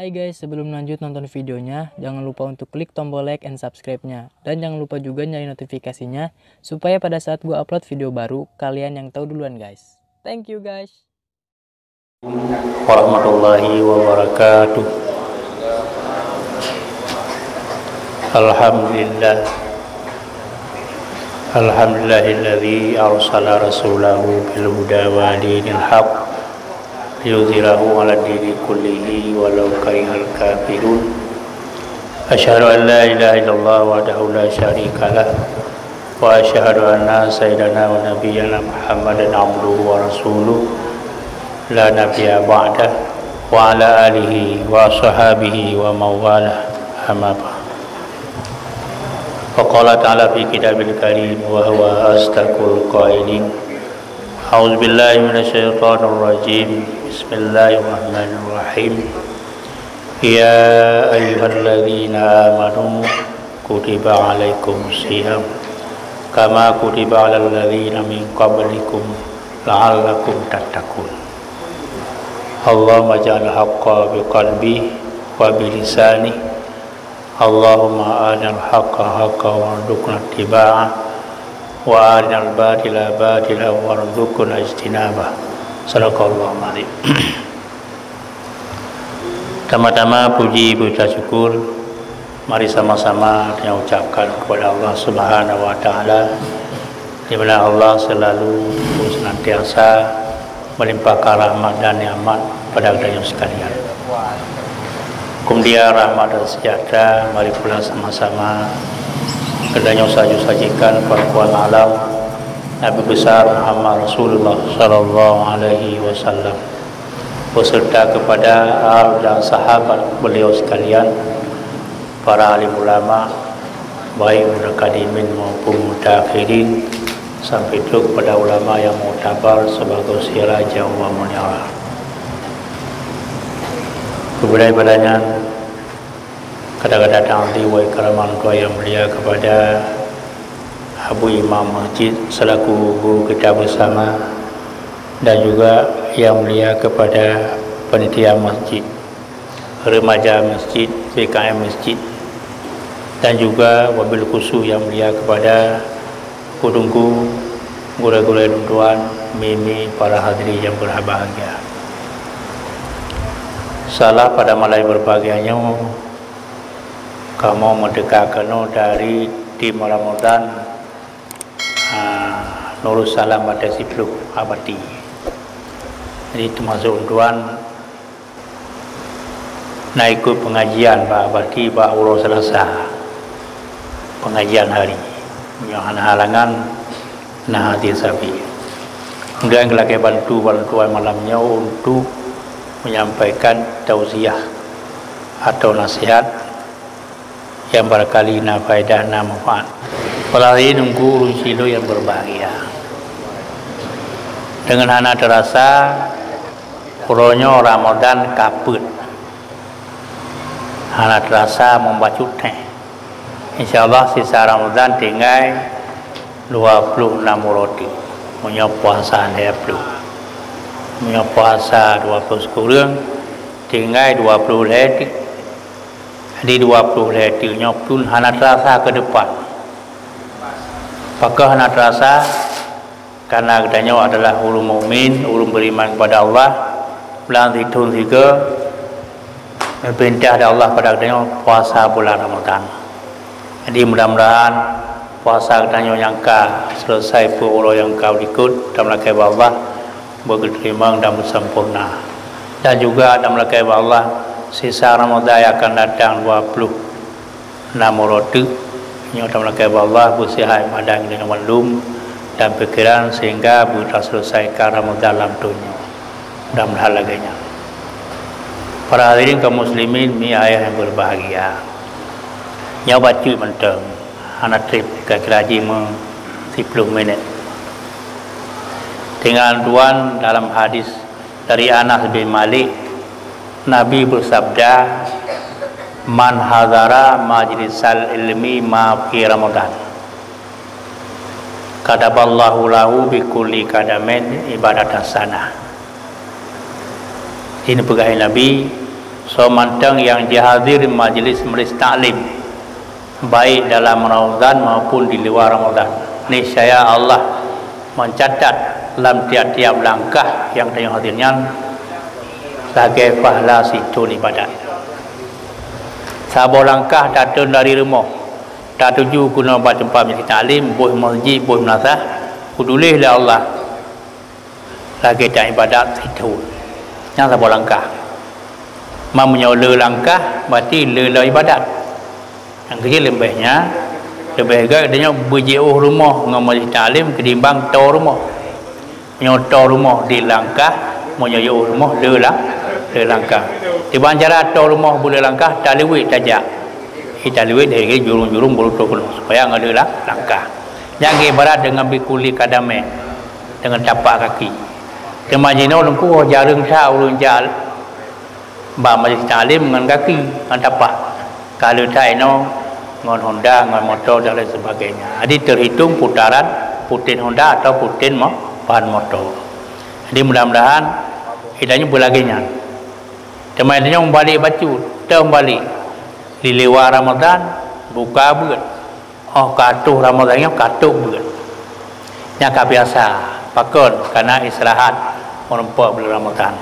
Hai guys, sebelum lanjut nonton videonya, jangan lupa untuk klik tombol like and subscribe-nya. Dan jangan lupa juga nyalain notifikasinya, supaya pada saat gue upload video baru, kalian yang tahu duluan guys. Thank you guys. Warahmatullahi wabarakatuh. Alhamdulillah. Alhamdulillahilladzi arsala rasulahu bil huda wa dinil haq liyudhhirahu 'ala dini kullihi walau karihal kafirun. Asyhadu an la ilaha illallah wahdahu la syarika lah wa asyhadu anna sayyidana wa nabiyyana Muhammadan 'abduhu wa rasuluh la nabiyya ba'dah wa 'ala alihi wa sahbihi wa mawalah amma ba'd. Faqala ta'ala fi kitabil karim wa huwa asdaqul qailin. A'udzu billahi minasyaitonir rajim. Bismillahirrahmanirrahim. Ya ayyuhalladzina amanu kutiba 'alaikumus shiyam kama kutiba 'alal ladzina min qablikum la'allakum tattaqun. Allahumma ja'al haqqa biqalbi wa bilisani. Allahumma arinal haqqa haqqan warzuqna ittiba'ah wa arinal batila batila warzuqna ijtinabah. Shadaqallahul adzim. Pertama-tama puji puja syukur mari sama-sama kita ucapkan kepada Allah Subhanahu wa taala, di mana Allah selalu senantiasa melimpahkan rahmat dan nikmat pada kita sekalian. Kemudian rahmat dan sejahtera mari pula sama-sama kedanya sajikan perkuat alam Nabi besar Muhammad Rasulullah sallallahu alaihi wasallam beserta kepada ahli dan sahabat beliau sekalian, para alim ulama baik mutaqaddimin maupun mutakhirin, sampai itu kepada ulama yang muktabar sebagai siraja wa munira. Kemudian kadang-kadang diwai keraman kau yang mulia kepada Abu Imam Masjid selaku guru kita bersama, dan juga yang mulia kepada panitia masjid, remaja masjid, PKM masjid, dan juga wabil khusus yang mulia kepada kudungku, guru-guru tuan, mimi, para hadirin yang berbahagia. Salah pada malam berbahagianya kamu mendekatkan dari di Ramadan Nurul Salam pada Sipluh Abadi. Jadi termasuk tuan naik ikut pengajian Pak Abadi Pak Uro Selasa, pengajian hari yang halangan nah hati sapi. Kemudian kita bantu malamnya untuk menyampaikan tausiah atau nasihat yang barangkali faedah dan manfaat. Kalau hari ini nunggu silo yang berbahagia. Dengan anak terasa kuronyo Ramadan kaput. Anak terasa membaca teh. Insyaallah sisa Ramadan tinggal 26 roti. Punya puasa 20. Punya puasa 20 sekurang tinggal 20 letik. Di 20 letiknya pun anak terasa ke depan. Apakah anak terasa karena adanya adalah ulum mukmin, ulum beriman kepada Allah, bulan Dzulhijjah juga perintah dari Allah pada adanya puasa bulan Ramadan. Jadi mudah-mudahan puasa adanya yang selesai pun yang kau ikut dalam lakai Allah berterima dan bersempurna, dan juga dalam lakai Allah sisa Ramadan akan datang 26 roti yang dalam lakai Allah bersihat badan dengan walum dan pikiran sehingga bisa selesaikan Ramadan dalam dunia dan berhalaganya. Para hadirin kaum muslimin mi ayah yang berbahagia, yang baca mentang anak trip kira-kira 10 minit. Dengan tuan dalam hadis dari Anas bin Malik, Nabi bersabda, man hadara majlisal ilmi ma fi Ramadan kataballahu lahu bi kulli kadamin ibadat hasanah. Ini pegawai Nabi, So mantang yang dihadir majlis taklim baik dalam Ramadan maupun di luar Ramadan. Niscaya Allah mencatat dalam tiap-tiap langkah yang tanya hadirnya sebagai pahala situ ibadat. Sabar langkah datang dari rumah, tak tuju guna buat tempat majlis taklim, buh masjid, buh madrasah, kudulihlah Allah lagi tak ibadat situ. Yang sabar langkah. Mamanya le langkah berarti le ibadat. Yang kecil lebihnya lebih agak adanya berjauh rumah dengan majlis taklim ketimbang tau rumah. Menyotau rumah di langkah, menyauh rumah le langkah. Di banjara tau rumah boleh langkah tak lewat tajak. Kita lewat dari jurung-jurung bulu tokul supaya ada langkah. Yang ibarat dengan bikuli kadame dengan tapak kaki. Kemajino lengku jarang sa ulun jal ba majlis taklim dengan kaki dengan tapak. Kalau tak dengan Honda, dengan motor dan lain sebagainya. Jadi terhitung putaran putin Honda atau putin bahan motor. Jadi mudah-mudahan hidupnya berlaginya. Teman-temannya membalik baju, terbalik di luar Ramadan buka buat. Oh katuh Ramadannya katuh buat. Yang biasa pakon karena istirahat merempak bulan Ramadan.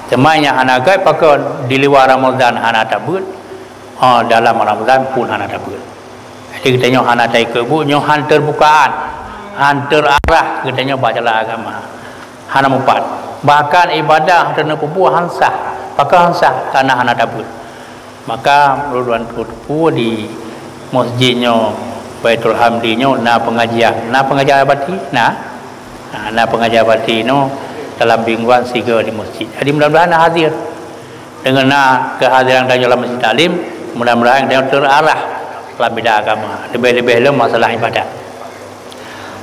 Temannya anak gay pakon di luar Ramadan anak tak buat. Oh dalam Ramadan pun anak tak buat. Jadi kita anak tak ikut, nyohan terbukaan, hantar arah kita bacalah agama. Hana empat. Bahkan ibadah dan perbuatan sah, pakai sah tanah anak tak buat. Maka meruduan kutu di masjidnya Baitul Hamdinya na pengajian abadi na pengajian abadi no dalam mingguan 3 di masjid. Jadi mudah-mudahan hadir dengan kehadiran dalam masjid taklim, mudah-mudahan dia terarah dalam bidang agama, lebih-lebih dalam masalah ibadat.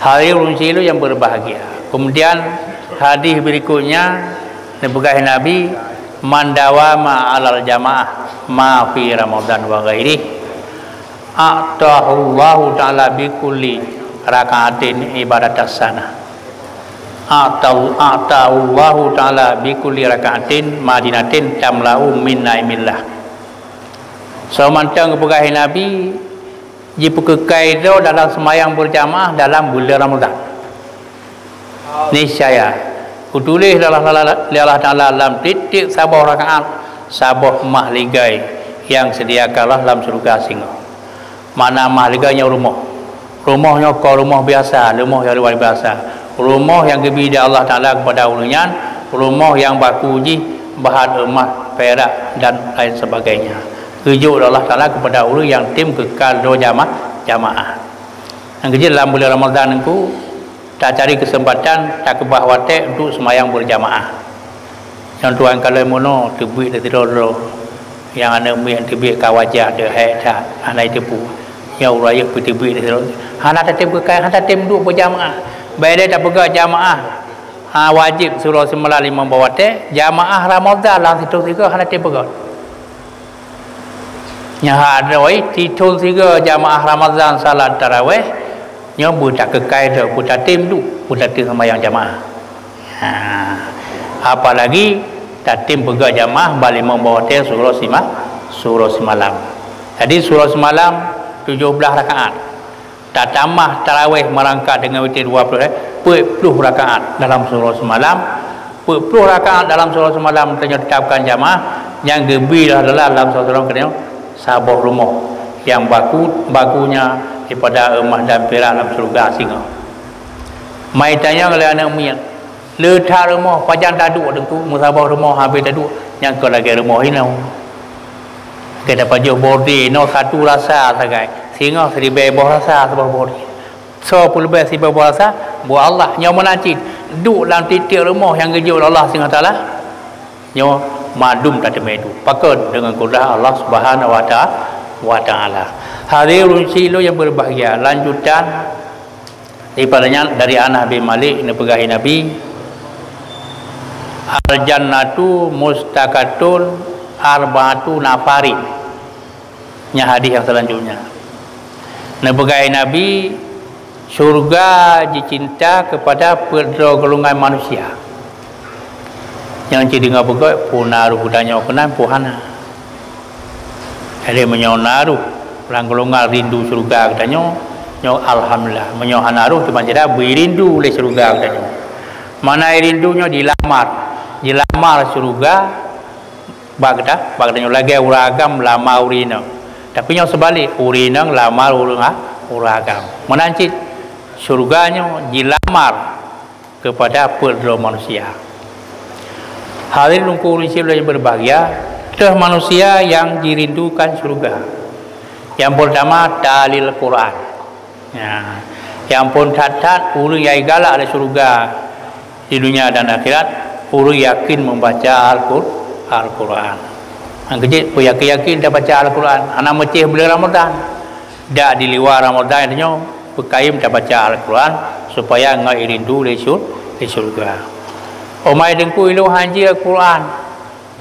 Hari runci itu yang berbahagia. Kemudian hadis berikutnya dipegang Nabi mandawama alal jamaah ma fi Ramadan wa ghairi a'tahullahu ta'ala bi kulli raka'atin ibadatas sana a'tahullahu ta'ala bi kulli raka'atin madinatin tamla'u min naimillah. So mantang kepegang Nabi jika kekaido dalam semayang berjamaah dalam bulan Ramadan. Niscaya kutulis Allah Ta'ala dalam titik sabah rakaat sabah mahligai yang sediakanlah dalam surga singa. Mana mahligainya rumahnya kau rumah biasa, rumah yang luar biasa, rumah yang kebidak Allah Ta'ala kepada ulunya, rumah yang bakuji bahan emas, perak dan lain sebagainya. Tujuh Allah Ta'ala kepada ulu yang tim kekal do jamaah. Yang kecil dalam bulan Ramadan itu tak cari kesempatan tak kebah watek untuk semayang berjamaah. Yang tuan kalau mono tebik dan tidur yang anak yang tebik kawajah dia tak anak tepu yang uraya tebik dan tidur anak tetap kekai anak tetap duduk berjamaah baik dia tak pegang jamaah wajib surah semalam membawa watek jamaah Ramadan lang situ tiga anak tetap pegang yang ada titul 3 jamaah Ramadan salat tarawih yang budak kekai tu budak tim tu budak tim sembahyang jamaah. Apalagi tak tim pegang jamaah balik membawa tem surah semalam. Jadi surah semalam 17 rakaat. Tak tambah tarawih merangkak dengan witir 20 rakaat dalam surah semalam. 10 rakaat dalam surah semalam ditetapkan jamaah yang gembira adalah dalam surah semalam kena sabah rumah yang bakunya daripada emas dan perak dalam surga singa. Mai tanya oleh anak mian, letak rumah pajang taduk tentu musabah rumah habis taduk yang kau lagi rumah ini. Kita pajak bodi no satu rasa sagai singa seribu rasa sebab bodi. So pulbe seribu rasa buat Allah yang menacit duk dalam titik rumah yang kerja Allah singa taala. Nyo madum tak temedu pakon dengan kudrah Allah Subhanahu wa taala. Hari runci yang berbahagia lanjutan daripadanya dari Anas bin Malik ini pegahi Nabi al jannatu mustaqatun arba'atu nafari nya hadis yang selanjutnya ini pegahi Nabi surga dicinta kepada golongan manusia yang jadi dengar pegawai punaru budanya kenan puhana ada menyonaru orang golongan rindu surga katanya nyo alhamdulillah menyohanaru cuma jadi berindu oleh surga katanya mana rindunya dilamar surga bagda lagi uragam lama urina tapi yang sebalik urina lamar uragam menancit surganya dilamar kepada penduduk manusia. Hadirin lungkur yang berbahagia, dah manusia yang dirindukan surga. Yang pertama dalil Quran. Ya. Yang pun tatat ulu yang galak ada surga di dunia dan akhirat, ulu yakin membaca Al-Quran. Yang kecil pun yakin dah baca Al-Quran. Anak mecih bulan Ramadan. Dak di luar Ramadan itu berkaim dah baca Al-Quran supaya ngai rindu di surga. Omai dengku ilu hanji Al-Quran.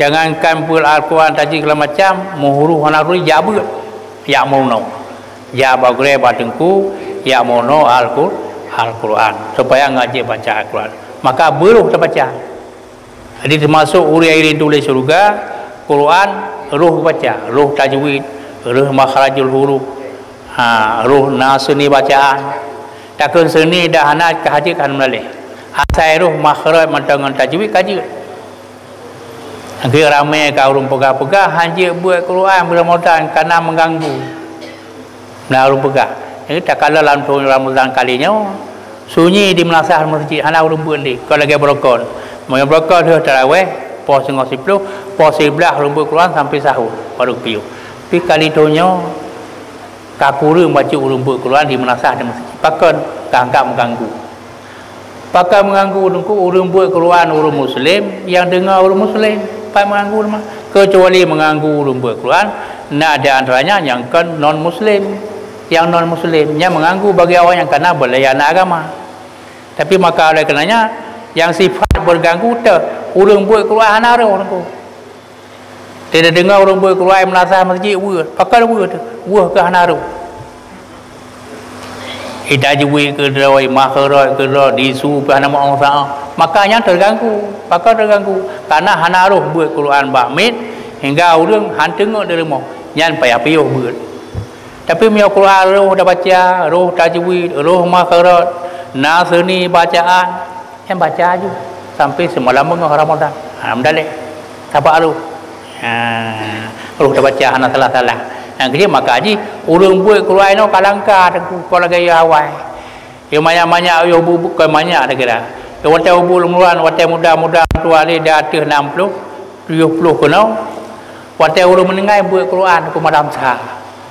Jangankan pul Al-Quran tadi kalau macam muhuru hanarui jabut. Ya mono. Ya bagre badengku ya mono Al-Quran supaya ngaji baca Al-Quran. Maka beruh terbaca. Jadi termasuk uri rindu di surga Quran ruh baca, ruh tajwid, ruh makhrajul huruf. Ruh nasuni bacaan. Takkan seni dah anak kehajikan melalui. Asal ruh makhraj dengan tajwid kaji. Angki ramai kau urung pegah-pegah haji buat Quran Ramadan karena mengganggu. Nah urung pegah. Jadi tak kala dalam tahun Ramadan kalinya sunyi di melasah masjid anak urung buat ni. Kalau lagi berokon. Mau berokon dia tarawih pos 10, pos 11 urung buat Quran sampai sahur baru piu. Tapi kali tahunnya kakuru baca urung buat Quran di melasah di masjid. Pakai kanggak mengganggu. Pakai mengganggu urung buat Quran urung Muslim yang dengar urung Muslim. Pakai mengganggu rumah. Kecuali mengganggu urung buat Quran, nak ada antaranya yang kan non Muslim, yang non Muslim yang mengganggu bagi orang yang kena berlayanan agama. Tapi maka oleh karenanya yang sifat berganggu tu urung buat Quran ana orang tu. Tidak dengar urung buat Quran melasah masjid pakai tu ke hanaru. Idajwi ke doi makhraj ke doi disu ke nama Allah Taala makanya terganggu karena hanaruh buat Quran bakmit hingga urang han tengok dari rumah nyan payah piuh buat tapi mio Quran roh dah baca roh tajwid roh makhraj nasuni bacaan yang baca aja sampai semalam mengah Ramadan alhamdulillah sabar roh roh dah baca hana salah yang kerja maka haji urung buat keluar no kalangka kalau gaya awal yang banyak-banyak yo bukan banyak dah kira yo wate ubul muluan wate muda-muda tua ni dah atas 60 70 kena wate urung menengai buat Quran ke malam sah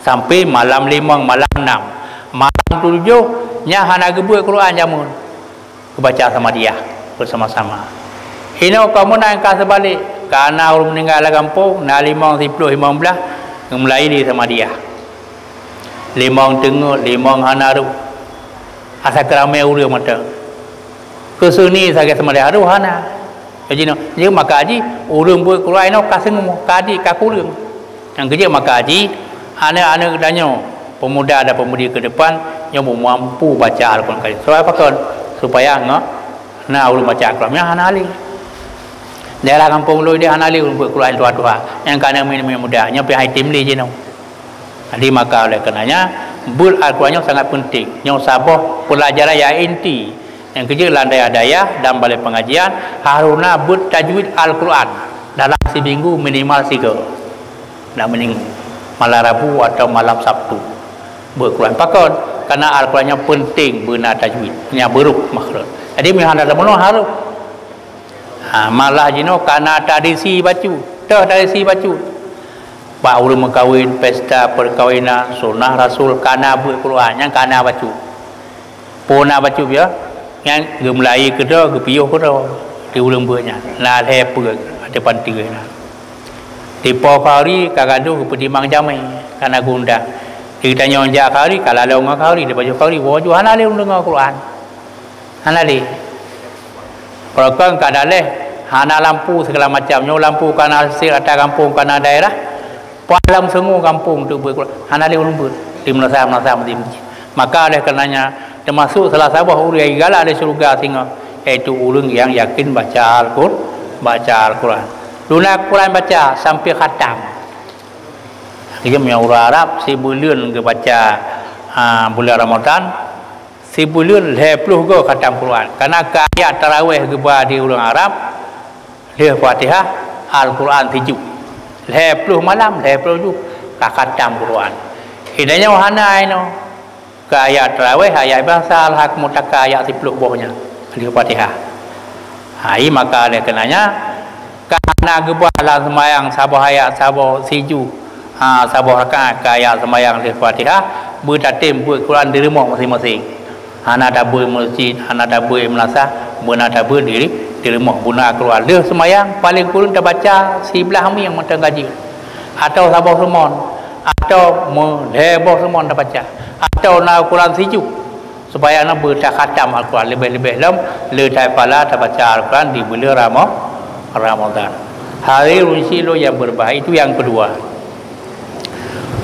sampai malam 5 malam 6 malam 7 nya hana buat Quran jamun kebaca sama dia bersama-sama ini kamu nak sebalik karena urung meninggal kampung na 5 10 15 mulai di sama dia limang tengok limang hanaru asa keramai uri mata kesuni saja sama dia haru hana jadi maka haji urang buat Quran no kaseng kadi kakurang yang kerja maka haji anak-anak danyo pemuda dan pemudi ke depan yang mampu baca Al-Quran kali supaya apa kan supaya nak urang baca Al-Quran yang hanali daerah kampung lu dia hanali untuk Quran tua-tua yang kadang minum muda nya pi hai tim li je no. Jadi maka oleh karenanya bul Al-Quran sangat penting. Yang sabah pelajaran yang inti yang kerja landai adayah dan balai pengajian haruna bul tajwid Al-Quran dalam seminggu minimal 3 dan minggu malam Rabu atau malam Sabtu buat Quran pakon karena Al-Qurannya penting benar tajwid nya beruk makhraj. Jadi mihana dalam harus malah jino karena tradisi bacu tradisi bacu pak urang kahwin pesta perkahwinan sunnah rasul kana buat Quran yang kana bacu puna bacu dia yang gemlai kedo gepiuh kedo di urang buatnya la hepur ada pantigna di pokari kagadu pedimang jamai kana gunda kita nyonja kari kala longa kari di baju kari waju hanale dengar Quran hanale kalau kan kadaleh hana lampu segala macamnya lampu kana hasil ada kampung kana daerah palam semua kampung tu buat hana le umbut di melasah masjid maka oleh karenanya termasuk salah satu urang yang galak di surga singa iaitu urang yang yakin baca baca Al-Quran. Lunar Quran baca sampai khatam. Dia punya orang Arab 1000 bulan ke baca bulan Ramadan, 1000 bulan 20 ke khatam Quran. Karena ayat tarawih ke di orang Arab, dia Fatihah Al-Quran 7. 20 malam, 20 ju khatam Quran. Hidayah wahana ino. Ke ayat tarawih, ayat bahasa al-haq mutaka ayat 10 bawahnya. Di Fatihah. Hai maka dia kenanya karena gebalah semayang sabah ayat sabah siju sabah rakaat ke ayat semayang di Fatihah bertatim buat Quran di rumah masing-masing. Anak dabur masjid, anak dabur melasa, anak dabur di rumah guna keluar. Dia semayang paling kurang dah baca 11 yang mentang gaji. Atau sabah semon, atau lebah semon dah baca. Atau nak Quran siju. Supaya nak baca khatam Al-Quran lebih-lebih dalam letai pala baca Al-Quran di bulan Ramadan. Hari Runsilo yang berbahaya itu yang kedua.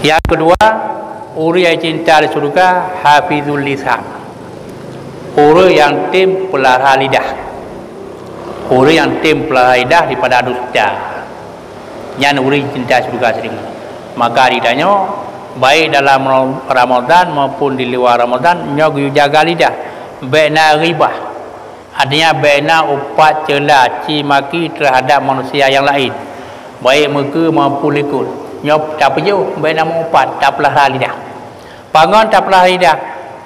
Yang kedua, orang yang cinta di surga hafizul lisan. Orang yang tim pelihara lidah. Orang yang tim pelihara lidah daripada dusta. Yang orang cinta surga sering. Maka lidahnya baik dalam Ramadan maupun di luar Ramadan nyogu jaga lidah bena ribah, artinya bena upat celah cimaki terhadap manusia yang lain, baik muka maupun likut. Nyop tak perlu bena upat tak pelihara lidah. Pangan tak pelihara lidah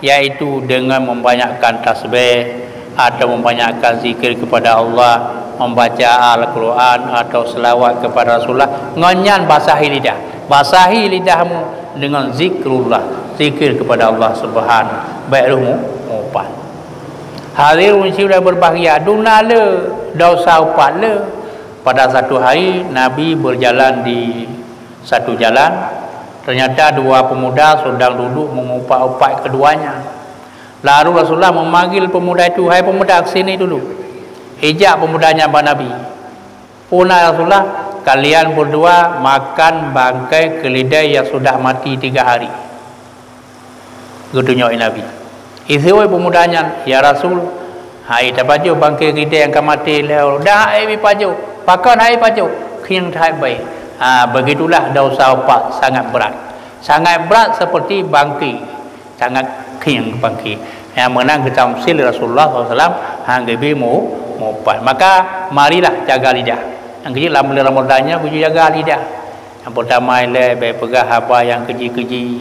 iaitu dengan membanyakkan tasbih atau membanyakkan zikir kepada Allah, membaca Al-Quran atau selawat kepada Rasulullah. Ngonyan basahi lidah, basahi lidahmu dengan zikrullah, zikir kepada Allah Subhanahu baik ruh upat. Hari sudah berbahagia dunia le dosa upat le. Pada satu hari Nabi berjalan di satu jalan, ternyata dua pemuda sedang duduk mengupat-upat keduanya. Lalu Rasulullah memanggil pemuda itu, hai pemuda kesini dulu. Ijak pemudanya kepada Nabi. Punah Rasulullah, kalian berdua makan bangkai keledai yang sudah mati 3 hari. Gedunya Nabi. Isiwai pemudanya, ya Rasul, hai tak baju bangkai keledai yang mati leo. Dah hai baju, pakan hai baju, kian hai baik. Begitulah dosa upat sangat berat. Sangat berat seperti bangkai. Sangat kian bangkai. Yang menang ke tamsil Rasulullah SAW hangga bimu upat. Maka marilah jaga lidah. Yang kecil dalam bulan Ramadannya bujuk jaga lidah. Yang pertama ialah baik pegah apa yang keji-keji,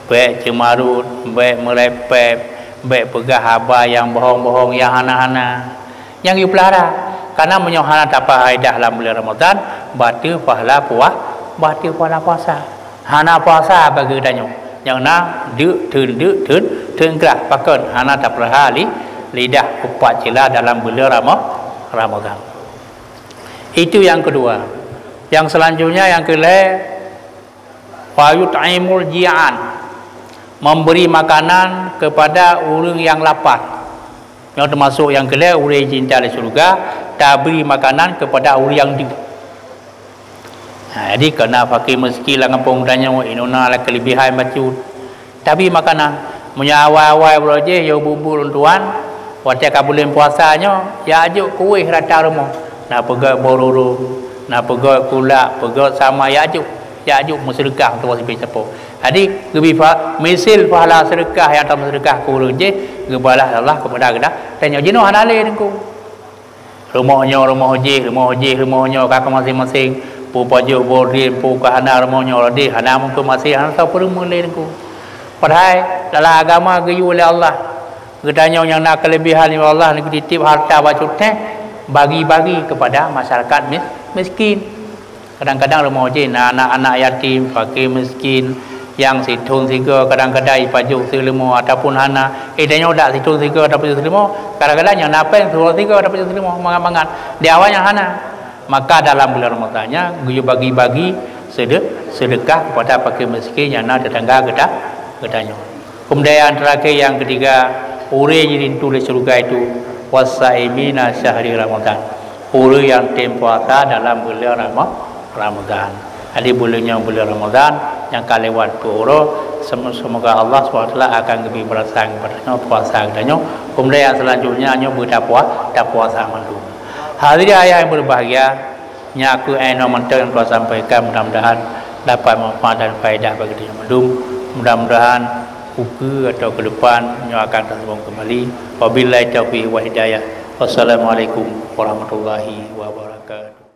baik cemarut, baik merepek, baik pegah apa yang bohong-bohong, yang hana-hana, yang you pelihara. Karena menyohana tak faedah dalam bulan Ramadan, batil pahala puah, batil pahala puasa. Hana puasa bagi danyo. Yang nak duk tun gerak pakon hana tak pelihara lidah upat celah dalam bulan Ramadan. Itu yang kedua. Yang selanjutnya yang kelima, wa yut'imul ji'an, memberi makanan kepada orang yang lapar. Yang termasuk yang kelima, orang yang cinta di surga tak beri makanan kepada orang yang di. Jadi kena fakir miskin lah kampung tanya inuna lah kelebihan macam. Tapi makanan punya awal-awal beroje yo bubur tuan, waktu kabulin puasanya ya ajuk kuih rata rumah. Nak pegang bororo, nak pegang kulak, pegang sama ya ajuk bersedekah untuk wasip siapa. Jadi lebih misil pahala sedekah yang tak sedekah kurang je, gebalah Allah kepada kita. Tanya jenuh halal dengku. Rumahnya kakak masing-masing, pu paju bordin, pu kahana rumahnya rodi, hana mungkin masih hana tahu perlu dengku. Padahal dalam agama geyu oleh Allah. Gedanya yang nak kelebihan oleh Allah ni dititip harta bacutnya bagi-bagi kepada masyarakat miskin. Kadang-kadang rumah je anak-anak yatim, fakir miskin yang situng tiga kadang-kadang pajuk selimo ataupun hana danyo dak situng tiga ataupun selimo, kadang-kadang yang napeng suruh tiga ataupun selimo mangan-mangan di awalnya hana. Maka dalam bulan Ramadannya guyu bagi-bagi sedekah kepada fakir miskin yang nak tetangga gedanya. Kemudian terakhir yang ketiga, orang yang ditulis surga itu wasaimina syahri Ramadan, orang yang puasa dalam bulan Ramadan. Jadi bulannya bulan Ramadan yang kalewat pura, semoga Allah SWT akan lebih berasang kepadanya puasa kepadanya. Kemudian yang selanjutnya hanya bertakwa tak puasa malu. Hadirin ayah yang berbahagia, yang aku mentor yang telah sampaikan mudah-mudahan dapat manfaat dan faedah bagi diri maklum. Mudah-mudahan buku atau ke depan yang akan tersambung kembali. Wabillahi taufiq wa hidayah. Wassalamualaikum warahmatullahi wabarakatuh.